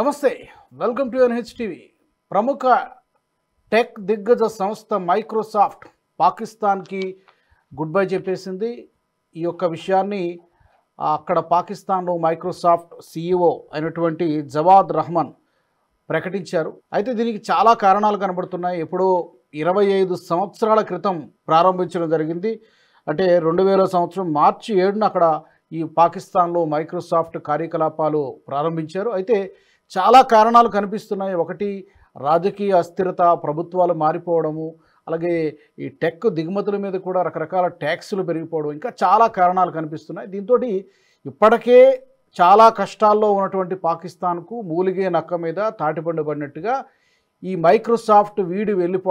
నమస్తే, welcome to NH TV. ప్రముఖ tech దిగ్గజ సంస్థ మైక్రోసాఫ్ట్ పాకిస్తాన్కి గుడ్ బై చెప్పేసింది. ఈ యొక్క విషయాన్ని అక్కడ పాకిస్తాన్లో మైక్రోసాఫ్ట్ CEO అయినటువంటి జవాద్ రహమాన్ ప్రకటించారు. అయితే దీనికి చాలా కారణాలు కనబడుతున్నాయి. ఎప్పుడో 25 సంవత్సరాల క్రితం ప్రారంభించడం జరిగింది. అంటే 2000 సంవత్సరం మార్చి 7న అక్కడ ఈ పాకిస్తాన్లో మైక్రోసాఫ్ట్ కార్యకలాపాలు ప్రారంభించారు. అయితే చాలా కారణాలు కనిపిస్తున్నాయి. ఒకటి, రాజకీయ అస్థిరత, ప్రభుత్వాలు మారిపోవడము, అలాగే ఈ టెక్ దిగుమతుల మీద కూడా రకరకాల ట్యాక్సులు పెరిగిపోవడం, ఇంకా చాలా కారణాలు కనిపిస్తున్నాయి. దీంతో ఇప్పటికే చాలా కష్టాల్లో ఉన్నటువంటి పాకిస్తాన్కు మూలిగే నక్క మీద తాటిపండు పడినట్టుగా ఈ మైక్రోసాఫ్ట్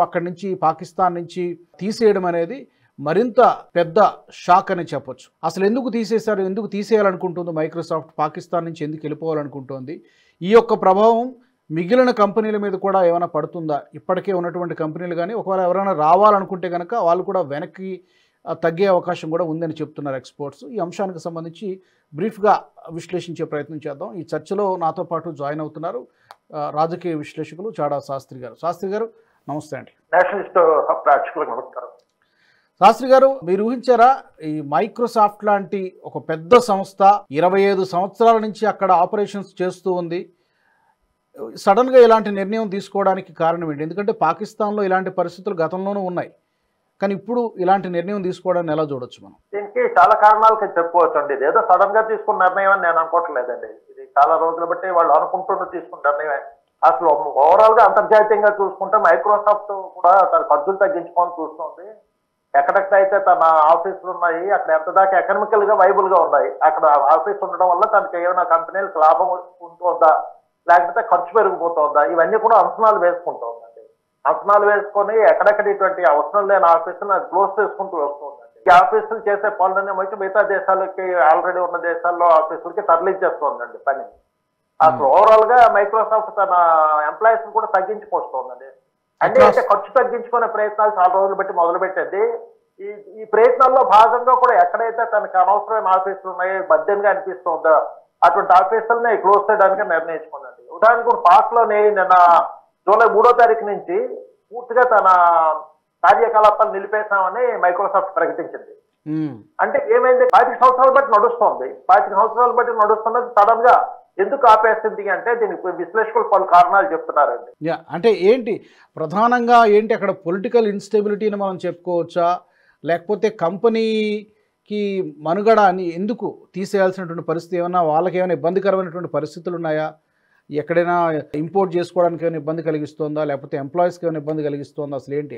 అక్కడి నుంచి పాకిస్తాన్ నుంచి తీసేయడం అనేది మరింత పెద్ద షాక్ అని చెప్పొచ్చు. అసలు ఎందుకు తీసేశారు, ఎందుకు తీసేయాలనుకుంటుంది మైక్రోసాఫ్ట్, పాకిస్తాన్ నుంచి ఎందుకు వెళ్ళిపోవాలనుకుంటోంది, ఈ యొక్క ప్రభావం మిగిలిన కంపెనీల మీద కూడా ఏమైనా పడుతుందా, ఇప్పటికే ఉన్నటువంటి కంపెనీలు కానీ ఒకవేళ ఎవరైనా రావాలనుకుంటే కనుక వాళ్ళు కూడా వెనక్కి తగ్గే అవకాశం కూడా ఉందని చెప్తున్నారు ఎక్స్పర్ట్స్. ఈ అంశానికి సంబంధించి బ్రీఫ్గా విశ్లేషించే ప్రయత్నం చేద్దాం. ఈ చర్చలో నాతో పాటు జాయిన్ అవుతున్నారు రాజకీయ విశ్లేషకులు చాడా శాస్త్రి గారు. శాస్త్రి గారు నమస్తే అండి. శాస్త్రి గారు, మీరు ఊహించారా ఈ మైక్రోసాఫ్ట్ లాంటి ఒక పెద్ద సంస్థ 25 సంవత్సరాల నుంచి అక్కడ ఆపరేషన్స్ చేస్తూ ఉంది, సడన్గా ఇలాంటి నిర్ణయం తీసుకోవడానికి కారణం ఏంటి? ఎందుకంటే పాకిస్తాన్లో ఇలాంటి పరిస్థితులు గతంలోనూ ఉన్నాయి, కానీ ఇప్పుడు ఇలాంటి నిర్ణయం తీసుకోవడాన్ని ఎలా చూడొచ్చు మనం? దీనికి చాలా కారణాలకి చెప్పుకోవచ్చు అండి. ఇదేదో సడన్ గా తీసుకున్న నిర్ణయం అని నేను అనుకోవట్లేదండి. ఇది చాలా రోజులు బట్టి వాళ్ళు అనుకుంటున్న తీసుకున్న నిర్ణయమే. అసలు ఓవరాల్ గా అంతర్జాతీయంగా చూసుకుంటే మైక్రోసాఫ్ట్ కూడా తన ఖర్చులు తగ్గించుకొని చూస్తుంది. ఎక్కడెక్కడైతే తన ఆఫీసులు ఉన్నాయి అక్కడ ఎంత దాకా ఎకనామికల్ గా వైబుల్ గా ఉన్నాయి, అక్కడ ఆఫీస్ ఉండడం వల్ల తనకి ఏమైనా కంపెనీలకు లాభం ఉంటుందా లేకపోతే ఖర్చు పెరిగిపోతుందా, ఇవన్నీ కూడా అంచనాలు వేసుకుంటుందండి. అంచనాలు వేసుకొని ఎక్కడెక్కడ ఇటువంటి అవసరం లేని ఆఫీసులు అది క్లోజ్ చేసుకుంటూ వస్తుందండి. ఈ ఆఫీసులు చేసే పనులన్నీ వచ్చి మిగతా దేశాలకి, ఆల్రెడీ ఉన్న దేశాల్లో ఆఫీసులకి తరలించేస్తుందండి పని. అసలు ఓవరాల్ గా మైక్రోసాఫ్ట్ తన ఎంప్లాయీస్ కూడా తగ్గించుకొస్తుందండి. అంటే ఖర్చు తగ్గించుకునే ప్రయత్నాలు చాలా రోజులు బట్టి మొదలుపెట్టింది. ఈ ప్రయత్నాల్లో భాగంగా కూడా ఎక్కడైతే తనకు అనవసరమైన ఆఫీసులు ఉన్నాయో, బద్దెన్గా అనిపిస్తుందో అటువంటి ఆఫీసులని క్లోజ్ చేయడానికి నిర్ణయించుకుందండి. ఉదాహరణకు పాక్ లోని నిన్న జూలై 3వ తారీఖు నుంచి పూర్తిగా తన కార్యకలాపాలు నిలిపేశామని మైక్రోసాఫ్ట్ ప్రకటించింది. అంటే ఏమైంది, 25 సంవత్సరాలు బట్టి నడుస్తుంది. 25 సంవత్సరాలు బట్టి నడుస్తున్నది సడన్ గా ఎందుకు ఆపేస్తుంది అంటే దీనికి విశ్లేషకులు పలు కారణాలు చెప్తున్నారండి. అంటే ఏంటి ప్రధానంగా ఏంటి అక్కడ పొలిటికల్ ఇన్స్టెబిలిటీని మనం చెప్పుకోవచ్చా, లేకపోతే కంపెనీకి మనుగడ అని ఎందుకు తీసేయాల్సినటువంటి పరిస్థితి, ఏమైనా వాళ్ళకి ఏమైనా ఇబ్బందికరమైనటువంటి పరిస్థితులు ఉన్నాయా, ఎక్కడైనా ఇంపోర్ట్ చేసుకోవడానికి ఏమైనా ఇబ్బంది కలిగిస్తుందా, లేకపోతే ఎంప్లాయీస్కి ఏమైనా ఇబ్బంది కలిగిస్తుందా, అసలు ఏంటి?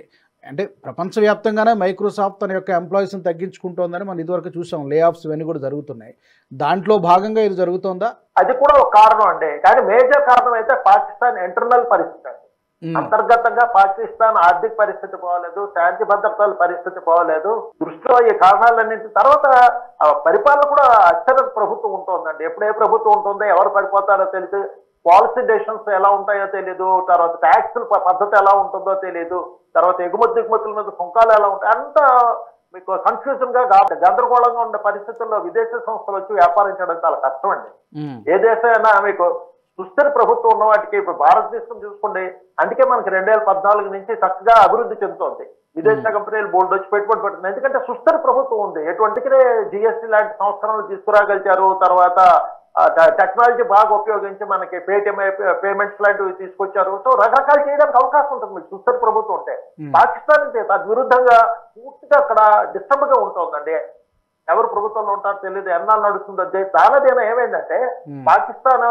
అంటే ప్రపంచవ్యాప్తంగానే మైక్రోసాఫ్ట్ తన యొక్క ఎంప్లాయీస్ని తగ్గించుకుంటోందని మనం ఇదివరకు చూసాం, లే ఆఫ్స్ ఇవన్నీ కూడా జరుగుతున్నాయి. దాంట్లో భాగంగా ఇది జరుగుతోందా? అది కూడా ఒక కారణం అండి. కానీ మేజర్ కారణం అయితే పాకిస్తాన్ ఇంటర్నల్ పరిస్థితి అండి. అంతర్గతంగా పాకిస్తాన్ ఆర్థిక పరిస్థితి బాగోలేదు, శాంతి భద్రతల పరిస్థితి బాగోలేదు. దృష్టిలో ఈ కారణాలన్నింటి తర్వాత పరిపాలన కూడా అత్యధిక ప్రభుత్వం ఉంటుందండి. ఎప్పుడే ప్రభుత్వం ఉంటుందో, ఎవరు పడిపోతారో తెలియదు, పాలసీ డెసిషన్స్ ఎలా ఉంటాయో తెలియదు, తర్వాత ట్యాక్స్ పద్ధతి ఎలా ఉంటుందో తెలియదు, తర్వాత దిగుమతుల మీద సుంకాలు ఎలా ఉంటాయి, అంతా మీకు కన్ఫ్యూజన్ గా గందరగోళంగా ఉండే పరిస్థితుల్లో విదేశీ సంస్థలు వచ్చి వ్యాపారం చేయడం చాలా కష్టం అండి. ఏ దేశమైనా మీకు సుస్థిర ప్రభుత్వం ఉన్న వాటికి, ఇప్పుడు భారతదేశం చూసుకోండి, అందుకే మనకి 2014 నుంచి చక్కగా అభివృద్ధి చెందుతోంది. విదేశీ కంపెనీలు బోల్డ్ వచ్చి పెట్టుబడి పెడుతుంది, ఎందుకంటే సుస్థిర ప్రభుత్వం ఉంది. ఎటువంటికే GST లాంటి సంస్కరణలు తీసుకురాగలిచారు. తర్వాత టెక్నాలజీ బాగా ఉపయోగించి మనకి పేటిఎం పేమెంట్స్ లాంటివి తీసుకొచ్చారు. సో రకరకాలు చేయడానికి అవకాశం ఉంటుంది మీకు సుస్థిర ప్రభుత్వం ఉంటే. పాకిస్తాన్ తద్విరుద్ధంగా పూర్తిగా అక్కడ డిస్టర్బ్ గా ఉంటుందండి. ఎవరు ప్రభుత్వంలో ఉంటారో తెలియదు, ఎన్నాళ్ళు నడుస్తుందో. దానిదేనా ఏమైందంటే పాకిస్తాన్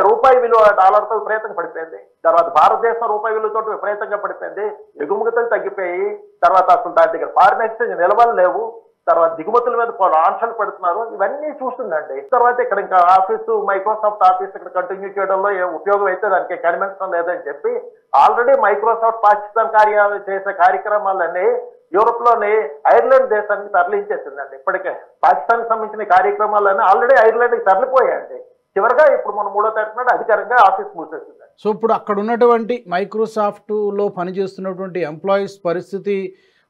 రూపాయి విలువ డాలర్తో విపరీతంగా పడిపోయింది. తర్వాత భారతదేశం రూపాయి విలువతో విపరీతంగా పడిపోయింది. ఎగుమతులు తగ్గిపోయి, తర్వాత అసలు దాని దగ్గర ఫారిన్ ఎక్స్చేంజ్ నిల్వలు లేవు, తర్వాత దిగుమతుల మీద ఆంక్షలు పెడుతున్నారు. ఇవన్నీ చూస్తుందండి. తర్వాత ఇక్కడ ఇంకా మైక్రోసాఫ్ట్ ఆఫీస్ ఇక్కడ కంటిన్యూ చేయడంలో ఏ ఉపయోగం అయితే దానికి కనిపించడం లేదని చెప్పి ఆల్రెడీ మైక్రోసాఫ్ట్ పాకిస్తాన్ చేసే కార్యక్రమాలన్నీ యూరోప్ లోని ఐర్లాండ్ దేశానికి తరలించేసిందండి. ఇప్పటికే పాకిస్తాన్ కి సంబంధించిన కార్యక్రమాలన్నీ ఆల్రెడీ ఐర్లాండ్ కి తరలిపోయాయండి. చివరిగా ఇప్పుడు మనం 3వ తారీఖు నాడు అధికారంగా ఆఫీస్ మూసేసింది. సో ఇప్పుడు అక్కడ ఉన్నటువంటి మైక్రోసాఫ్ట్లో పనిచేస్తున్నటువంటి ఎంప్లాయీస్ పరిస్థితి,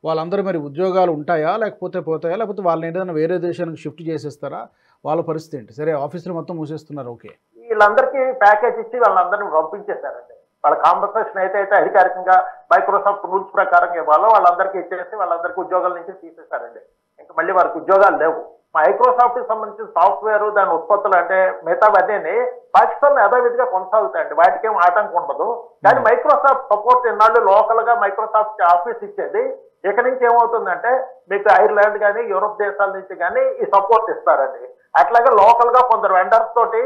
వాళ్ళందరూ మరి ఉద్యోగాలు ఉంటాయా లేకపోతే పోతాయా, లేకపోతే వాళ్ళని ఏదైనా వేరే దేశానికి షిఫ్ట్ చేసేస్తారా, వాళ్ళ పరిస్థితి ఏంటి? సరే ఆఫీసులు మొత్తం మూసేస్తున్నారు, ఓకే, ఈ వీళ్ళందరికీ ప్యాకేజ్ ఇచ్చి వాళ్ళందరినీ పంపించేశారండి. వాళ్ళ కాంపన్సేషన్ అయితే అధికారికంగా మైక్రోసాఫ్ట్ రూల్స్ ప్రకారం ఇవ్వాలో వాళ్ళందరికీ ఇచ్చేసి వాళ్ళందరికీ ఉద్యోగాల నుంచి తీసేశారండి. ఇంకా మళ్ళీ వారికి ఉద్యోగాలు లేవు. మైక్రోసాఫ్ట్ కి సంబంధించిన సాఫ్ట్వేర్ దాని ఉత్పత్తులు అంటే మిగతావన్నీ పాకిస్తాన్ లో యథావిధిగా కొనసాగుతాయండి, వాటికేం ఆటంకం ఉండదు. కానీ మైక్రోసాఫ్ట్ సపోర్ట్ ఇన్నాళ్ళు లోకల్ గా మైక్రోసాఫ్ట్ ఆఫీస్ ఇచ్చేది, ఇక నుంచి ఏమవుతుందంటే మీకు ఐర్లాండ్ కానీ యూరోప్ దేశాల నుంచి కానీ ఈ సపోర్ట్ ఇస్తారండి. అట్లాగే లోకల్ గా కొందరు వెండర్స్ తోటి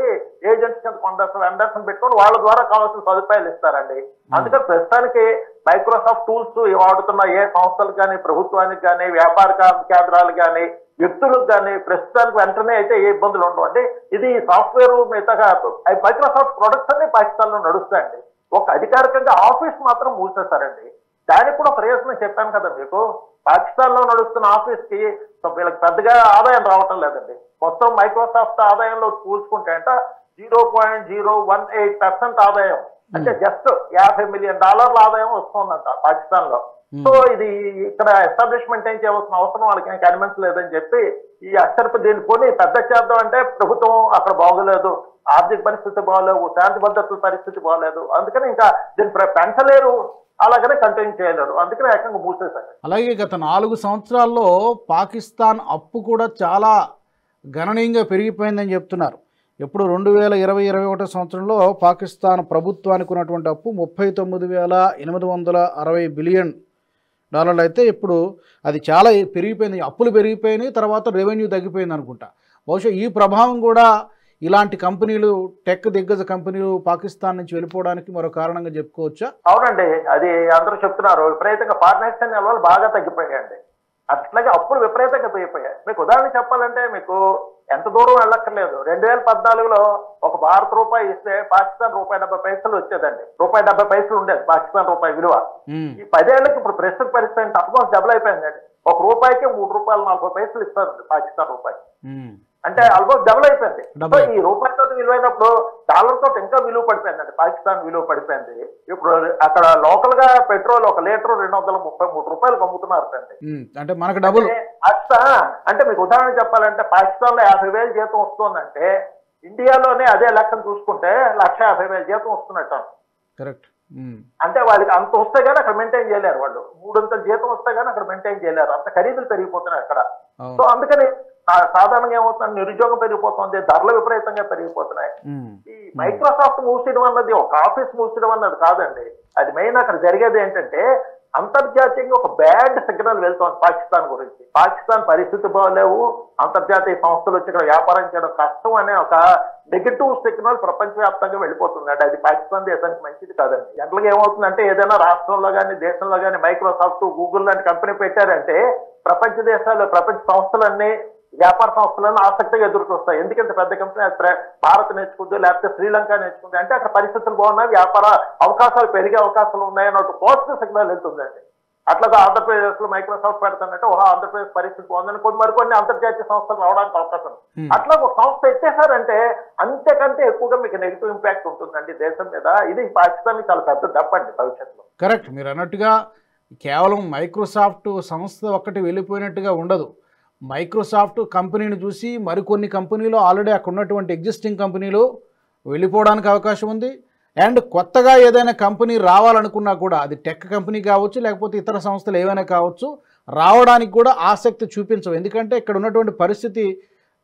ఏజెంట్స్ కింద కొందరు వెండర్స్ పెట్టుకొని వాళ్ళ ద్వారా కావాల్సిన సదుపాయాలు ఇస్తారండి. అందుకని ప్రస్తుతానికి మైక్రోసాఫ్ట్ టూల్స్ వాడుతున్న ఏ సంస్థలకు కానీ, ప్రభుత్వానికి కానీ, వ్యాపార కేంద్రాలు కానీ, వ్యక్తులకు కానీ ప్రస్తుతానికి వెంటనే అయితే ఏ ఇబ్బందులు ఉండవండి. ఇది సాఫ్ట్వేర్ మిగతాగా మైక్రోసాఫ్ట్ ప్రొడక్ట్స్ అన్ని పాకిస్తాన్ లో నడుస్తాయండి. ఒక అధికారికంగా ఆఫీస్ మాత్రం మూసేస్తారండి. దానికి కూడా ప్రయోజనం చెప్పాను కదా మీకు. పాకిస్తాన్ లో నడుస్తున్న ఆఫీస్ కి వీళ్ళకి పెద్దగా ఆదాయం రావటం లేదండి. మొత్తం మైక్రోసాఫ్ట్ ఆదాయంలో చూసుకుంటే అంట 0.018% ఆదాయం, అంటే జస్ట్ $50 మిలియన్ ఆదాయం వస్తుందంట పాకిస్తాన్ లో. సో ఇది ఇక్కడ ఎస్టాబ్లిష్మెంట్ ఏం చేయవలసిన అవసరం వాళ్ళకి కనిపించలేదని చెప్పి ఈ అక్షరపు దీన్ని కొని పెద్ద చేద్దాం అంటే ప్రభుత్వం అక్కడ బాగోలేదు, ఆర్థిక పరిస్థితి బాగోలేవు, శాంతి భద్రతల పరిస్థితి బాగోలేదు, అందుకని ఇంకా దీన్ని పెంచలేరు, అలాగనే కంటిన్యూ చేయలేరు, అందుకని ఏకంగా మూసేశారు. అలాగే గత 4 సంవత్సరాల్లో పాకిస్తాన్ అప్పు కూడా చాలా గణనీయంగా పెరిగిపోయిందని చెప్తున్నారు. ఎప్పుడు 2020-21 సంవత్సరంలో పాకిస్తాన్ ప్రభుత్వానికి ఉన్నటువంటి అప్పు $39,860 బిలియన్ అయితే ఇప్పుడు అది చాలా పెరిగిపోయింది. అప్పులు పెరిగిపోయినాయి, తర్వాత రెవెన్యూ తగ్గిపోయింది అనుకుంటా. బహుశా ఈ ప్రభావం కూడా ఇలాంటి కంపెనీలు, టెక్ దిగ్గజ కంపెనీలు పాకిస్తాన్ నుంచి వెళ్ళిపోవడానికి మరో కారణంగా చెప్పుకోవచ్చా? అవునండి, అది అందరూ చెప్తున్నారు. విపరీతంగా ఫారిన్ నిల్వలు బాగా తగ్గిపోయాయండి. అట్లాగే అప్పులు విపరీతంగా పెరిగిపోయాయి. మీకు ఉదాహరణ చెప్పాలంటే మీకు ఎంత దూరం వెళ్ళక్కర్లేదు. 2014లో ఒక భారత రూపాయి ఇస్తే పాకిస్తాన్ ₹1.70 వచ్చేదండి. ₹1.70 ఉండేది పాకిస్తాన్ రూపాయి విలువ. ఈ 10 ఏళ్ళకి ఇప్పుడు ప్రస్తుత పరిస్థితి ఆల్మోస్ట్ డబుల్ అయిపోయిందండి. ఒక రూపాయికి ₹3.40 ఇస్తారండి పాకిస్తాన్ రూపాయి. అంటే ఆల్మోస్ట్ డబుల్ అయిపోయింది. సో ఈ రూపాయితో విలువైనప్పుడు డాలర్ తోటి ఇంకా విలువ పడిపోయిందండి, పాకిస్తాన్ విలువ పడిపోయింది. ఇప్పుడు అక్కడ లోకల్ గా పెట్రోల్ ఒక లీటర్ $233 అమ్ముతున్నారు అండి. అంటే మనకు డబుల్ అట్లా. అంటే మీకు ఉదాహరణ చెప్పాలంటే పాకిస్తాన్ లో 50,000 జీతం వస్తుందంటే ఇండియాలోనే అదే లెక్కను చూసుకుంటే 1,50,000 జీతం వస్తున్నట్టు. కరెక్ట్. అంటే వాళ్ళకి అంత వస్తే గానీ అక్కడ మెయింటైన్ చేయలేరు, వాళ్ళు 300 జీతం వస్తే గానీ అక్కడ మెయింటైన్ చేయలేరు, అంత ఖరీదులు పెరిగిపోతున్నాయి అక్కడ. సో అందుకని సాధారణంగా ఏమవుతుంది, నిరుద్యోగం పెరిగిపోతుంది, ధరలు విపరీతంగా పెరిగిపోతున్నాయి. ఈ మైక్రోసాఫ్ట్ మూసేయడం అన్నది ఒక ఆఫీస్ మూసేయడం అన్నది కాదండి. అది మెయిన్ అక్కడ జరిగేది ఏంటంటే అంతర్జాతీయంగా ఒక బ్యాడ్ సిగ్నల్ వెళ్తోంది పాకిస్తాన్ గురించి. పాకిస్తాన్ పరిస్థితి బాగలేవు, అంతర్జాతీయ సంస్థలు వచ్చి ఇక్కడ వ్యాపారం చేయడం కష్టం అనే ఒక నెగటివ్ సిగ్నల్ ప్రపంచవ్యాప్తంగా వెళ్ళిపోతుందండి. అది పాకిస్తాన్ దేశానికి మంచిది కాదండి. జనరల్గా ఏమవుతుందంటే ఏదైనా రాష్ట్రంలో కానీ దేశంలో కానీ మైక్రోసాఫ్ట్, గూగుల్ లాంటి కంపెనీ పెట్టారంటే ప్రపంచ దేశాలు, ప్రపంచ సంస్థలన్నీ, వ్యాపార సంస్థలను ఆసక్తిగా ఎదురు చూస్తాయి. ఎందుకంటే పెద్ద కంపెనీ భారత్ నేర్చుకుంది, లేకపోతే శ్రీలంక నేర్చుకుంది అంటే అక్కడ పరిస్థితులు బాగున్నాయి, వ్యాపార అవకాశాలు పెరిగే అవకాశాలు ఉన్నాయి అన్నట్టు పాజిటివ్ సిగ్నల్ వెళ్తుందండి. అట్లాగా ఆంధ్రప్రదేశ్ లో మైక్రోసాఫ్ట్ పెడతానంటే ఆంధ్రప్రదేశ్ పరిస్థితి బాగుందని మరికొన్ని అంతర్జాతీయ సంస్థలు రావడానికి అవకాశం. అట్లా ఒక సంస్థ ఎత్తేసారంటే అంతకంటే ఎక్కువగా మీకు నెగిటివ్ ఇంపాక్ట్ ఉంటుందండి దేశం మీద. ఇది పాకిస్తాన్ చాలా పెద్ద దెబ్బండి భవిష్యత్తులో. కరెక్ట్, మీరు అన్నట్టుగా కేవలం మైక్రోసాఫ్ట్ సంస్థ ఒక్కటి వెళ్ళిపోయినట్టుగా ఉండదు. మైక్రోసాఫ్ట్ కంపెనీని చూసి మరికొన్ని కంపెనీలు ఆల్రెడీ అక్కడ ఉన్నటువంటి ఎగ్జిస్టింగ్ కంపెనీలు వెళ్ళిపోవడానికి అవకాశం ఉంది. అండ్ కొత్తగా ఏదైనా కంపెనీ రావాలనుకున్నా కూడా అది టెక్ కంపెనీ కావచ్చు, లేకపోతే ఇతర సంస్థలు ఏవైనా కావచ్చు, రావడానికి కూడా ఆసక్తి చూపించవు. ఎందుకంటే ఇక్కడ ఉన్నటువంటి పరిస్థితి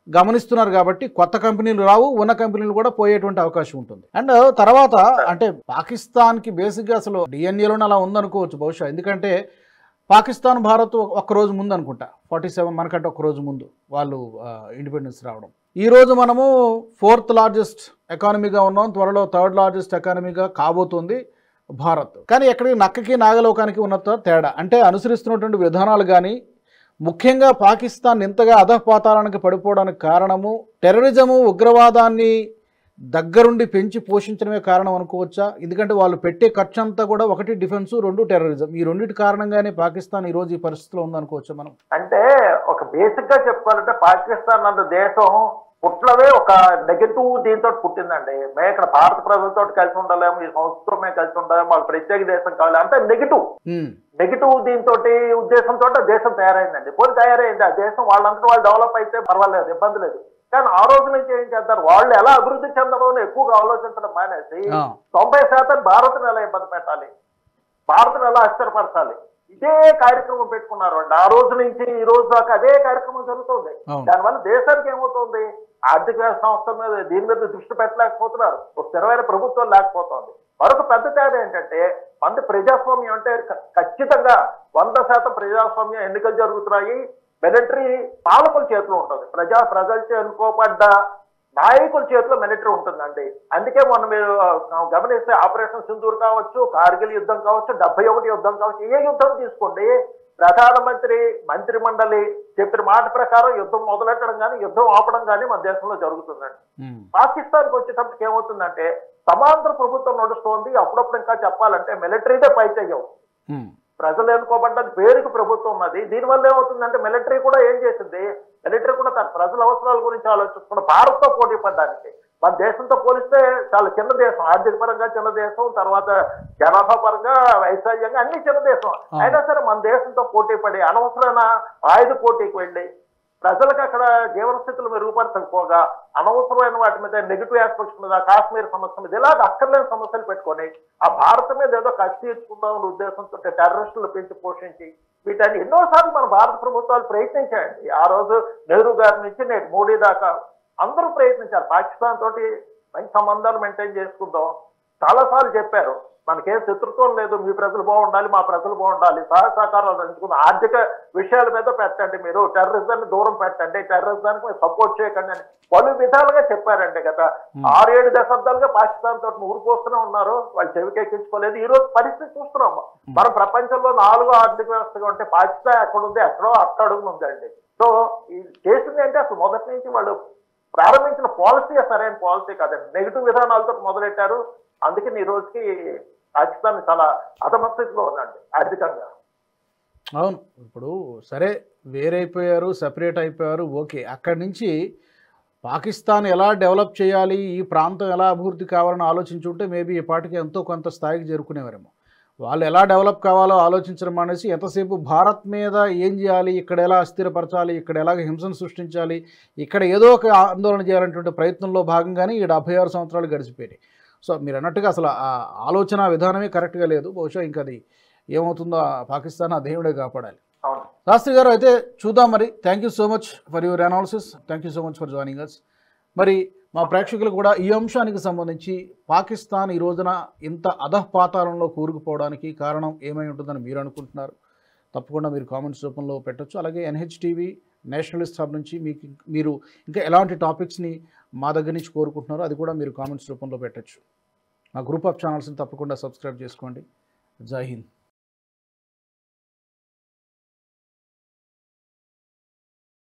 గమనిస్తున్నారు కాబట్టి కొత్త కంపెనీలు రావు, ఉన్న కంపెనీలు కూడా పోయేటువంటి అవకాశం ఉంటుంది. అండ్ తర్వాత అంటే పాకిస్తాన్కి బేసిక్గా అసలు డిఎన్ఏలోనే అలా ఉందనుకోవచ్చు బహుశా. ఎందుకంటే పాకిస్తాన్ భారత్ ఒక్కరోజు ముందు అనుకుంటా, 47 మనకంటే ఒక్కరోజు ముందు వాళ్ళు ఇండిపెండెన్స్ రావడం. ఈరోజు మనము 4th లార్జెస్ట్ ఎకానమీగా ఉన్నాం, త్వరలో 3rd లార్జెస్ట్ ఎకానమీగా కాబోతుంది భారత్. కానీ ఎక్కడికి నక్కకి నాగలోకానికి ఉన్నంత తేడా అంటే అనుసరిస్తున్నటువంటి విధానాలు కానీ, ముఖ్యంగా పాకిస్తాన్ ఇంతగా అధపాతాళానికి పడిపోవడానికి కారణము టెర్రరిజము, ఉగ్రవాదాన్ని దగ్గరుండి పెంచి పోషించడమే కారణం అనుకోవచ్చా? ఎందుకంటే వాళ్ళు పెట్టే ఖర్చు అంతా కూడా ఒకటి డిఫెన్స్, 2 టెర్రరిజం. ఈ రెండింటి కారణంగానే పాకిస్తాన్ ఈ రోజు ఈ పరిస్థితిలో ఉందనుకోవచ్చా మనం? అంటే ఒక బేసిక్ గా చెప్పుకోవాలంటే పాకిస్తాన్ అన్న దేశం పుట్లవే ఒక నెగటివ్ దీంతో పుట్టిందండి. మేము ఇక్కడ భారత ప్రజలతో కలిసి ఉండలేము, ఈ సంస్థతో మేము కలిసి ఉండలేము, వాళ్ళు ప్రత్యేక దేశం కావాలి అంటే నెగిటివ్ దీంతో ఉద్దేశంతో దేశం తయారైందండి. పోనీ తయారైంది ఆ దేశం, వాళ్ళంతా వాళ్ళు డెవలప్ అయితే పర్వాలేదు, ఇబ్బంది లేదు. కానీ ఆ రోజు నుంచి ఏం చేస్తారు, వాళ్ళు ఎలా అభివృద్ధి చెందడం ఎక్కువగా ఆలోచించడం మానేసి 90% భారత్ను ఎలా ఇబ్బంది పెట్టాలి, భారత్ను ఎలా అస్థిరపరచాలి, ఇదే కార్యక్రమం పెట్టుకున్నారు అండి. ఆ రోజు నుంచి ఈ రోజు దాకా అదే కార్యక్రమం జరుగుతుంది. దానివల్ల దేశానికి ఏమవుతుంది, ఆర్థిక సంస్థల మీద దీని మీద దృష్టి పెట్టలేకపోతున్నారు, ఒక స్థిరమైన ప్రభుత్వం లేకపోతుంది. మరొక పెద్ద తేడా ఏంటంటే మంది ప్రజాస్వామ్యం అంటే ఖచ్చితంగా 100% ప్రజాస్వామ్యం ఎన్నికలు జరుగుతున్నాయి, మిలిటరీ పాలకుల చేతిలో ఉంటుంది, ప్రజలచే ఎన్నుకోబడ్డ నాయకుల చేతిలో మిలిటరీ ఉంటుందండి. అందుకే మొన్న మీరు గమనిస్తే ఆపరేషన్ సింధూర్ కావచ్చు, కార్గిల్ యుద్ధం కావచ్చు, 71 యుద్ధం కావచ్చు, ఏ యుద్ధం తీసుకోండి, ప్రధానమంత్రి మంత్రిమండలి చెప్పిన మాట ప్రకారం యుద్ధం మొదలెట్టడం కానీ యుద్ధం ఆపడం కానీ మన దేశంలో జరుగుతుందండి. పాకిస్తాన్కి వచ్చేటప్పటికి ఏమవుతుందంటే సమాంతర ప్రభుత్వం నడుస్తోంది. అప్పుడప్పుడు ఇంకా చెప్పాలంటే మిలిటరీదే పై చెయ్యవు, ప్రజలు ఎన్నుకోబడ్డది పేరుకి ప్రభుత్వం ఉన్నది. దీనివల్ల ఏమవుతుందంటే మిలిటరీ కూడా ఏం చేసింది, మిలిటరీ కూడా తన ప్రజల అవసరాల గురించి ఆలోచించుకున్న భారత్తో పోటీ పడడానికి. మన దేశంతో పోలిస్తే చాలా చిన్న దేశం, ఆర్థిక పరంగా చిన్న దేశం, తర్వాత జనాభా పరంగా వైశాల్యంగా అన్ని చిన్న దేశం. అయినా సరే మన దేశంతో పోటీ పడి అనవసరమైన ఆయుధ పోటీకి వెళ్ళి ప్రజలకు అక్కడ జీవన స్థితులు మెరుగుపరచకపోగా అనవసరమైన వాటి మీద నెగిటివ్ ఆస్పెక్ట్స్ మీద, కాశ్మీర్ సమస్య మీద ఇలాగ అక్కర్లేని సమస్యలు పెట్టుకొని ఆ భారత మీద ఏదో కసి తీర్చుకుందామనే ఉద్దేశంతో టెర్రరిస్టులు పెంచి పోషించి వీటన్ని ఎన్నోసార్లు మన భారత ప్రభుత్వాలు ప్రయత్నించాయండి. ఆ రోజు నెహ్రూ గారి నుంచి నేటి మోడీ దాకా అందరూ ప్రయత్నించారు. పాకిస్తాన్ తోటి మంచి సంబంధాలు మెయింటైన్ చేసుకుందాం చాలాసార్లు చెప్పారు, మనకేం శత్రుత్వం లేదు, మీ ప్రజలు బాగుండాలి, మా ప్రజలు బాగుండాలి, సహకారాలు ఎంచుకుందాం, ఆర్థిక విషయాల మీద పెట్టండి, మీరు టెర్రరిజాన్ని దూరం పెట్టండి, టెర్రరిజానికి మీరు సపోర్ట్ చేయకండి అని పలు విధాలుగా చెప్పారండి. గత 6-7 దశాబ్దాలుగా పాకిస్తాన్ తోటి ఊరిపోస్తూనే ఉన్నారు, వాళ్ళు చెవికెక్కించుకోలేదు. ఈ రోజు పరిస్థితి చూస్తున్నాం మనం, ప్రపంచంలో 4వ ఆర్థిక వ్యవస్థగా ఉంటే పాకిస్తాన్ ఎక్కడుంది, ఎక్కడో అట్టడుగును ఉందండి. సో ఈ చేసింది అంటే అసలు మొదటి నుంచి వాళ్ళు ప్రారంభించిన పాలసీ సరైన పాలసీ కాదండి, నెగిటివ్ విధానాలతో మొదలెట్టారు. అందుకని ఈ రోజుకి పాకిస్తాన్ చాలా అధమ స్థితిలో ఉందండి ఆర్థికంగా. అవును, ఇప్పుడు సరే వేరైపోయారు, సెపరేట్ అయిపోయారు, ఓకే. అక్కడి నుంచి పాకిస్తాన్ ఎలా డెవలప్ చేయాలి, ఈ ప్రాంతం ఎలా అభివృద్ధి కావాలని ఆలోచించుంటే మేబీ ఈ పాటికి ఎంతో కొంత స్థాయికి చేరుకునేవారేమో. వాళ్ళు ఎలా డెవలప్ కావాలో ఆలోచించడం అనేసి ఎంతసేపు భారత్ మీద ఏం చేయాలి, ఇక్కడ ఎలా అస్థిరపరచాలి, ఇక్కడ ఎలాగ హింసను సృష్టించాలి, ఇక్కడ ఏదో ఒక ఆందోళన చేయాలనేటువంటి ప్రయత్నంలో భాగంగానే ఈ 76 సంవత్సరాలు గడిచిపోయాయి. సో మీరు అన్నట్టుగా అసలు ఆ ఆలోచన విధానమే కరెక్ట్గా లేదు. బహుశా ఇంకా అది ఏమవుతుందో పాకిస్తాన్ ఆ దేవుడే కాపాడాలి. శాస్త్రి గారు అయితే చూద్దాం మరి. Thank you so much for your analysis, thank you so much for joining us. మరి మా ప్రేక్షకులు కూడా ఈ అంశానికి సంబంధించి పాకిస్తాన్ ఈ రోజున ఇంత అధఃపాతాళంలో కూరుకుపోవడానికి కారణం ఏమై ఉంటుందని మీరు అనుకుంటున్నారు? తప్పకుండా మీరు కామెంట్స్ రూపంలో పెట్టచ్చు. అలాగే NHTV నేషనలిస్ట్ హబ్ నుంచి మీరు ఇంకా ఎలాంటి టాపిక్స్ని మా దగ్గర నుంచి కోరుకుంటున్నారో అది కూడా మీరు కామెంట్స్ రూపంలో పెట్టచ్చు. మా గ్రూప్ ఆఫ్ ఛానల్స్ని తప్పకుండా సబ్స్క్రైబ్ చేసుకోండి. జై హింద్.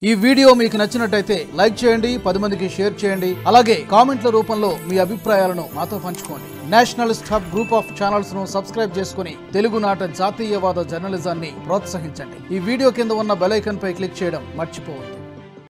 ఈ వీడియో మీకు నచ్చినట్టయితే లైక్ చేయండి, 10 మందికి షేర్ చేయండి. అలాగే కామెంట్ల రూపంలో మీ అభిప్రాయాలను మాతో పంచుకోండి. Nationalist hub group of channels ను సబ్స్క్రైబ్ చేసుకుని తెలుగునాట జాతీయవాద జర్నలిజాన్ని ప్రోత్సహించండి. ఈ వీడియో కింద ఉన్న బెల్ ఐకాన్ పై క్లిక్ చేయడం మర్చిపోవద్దు.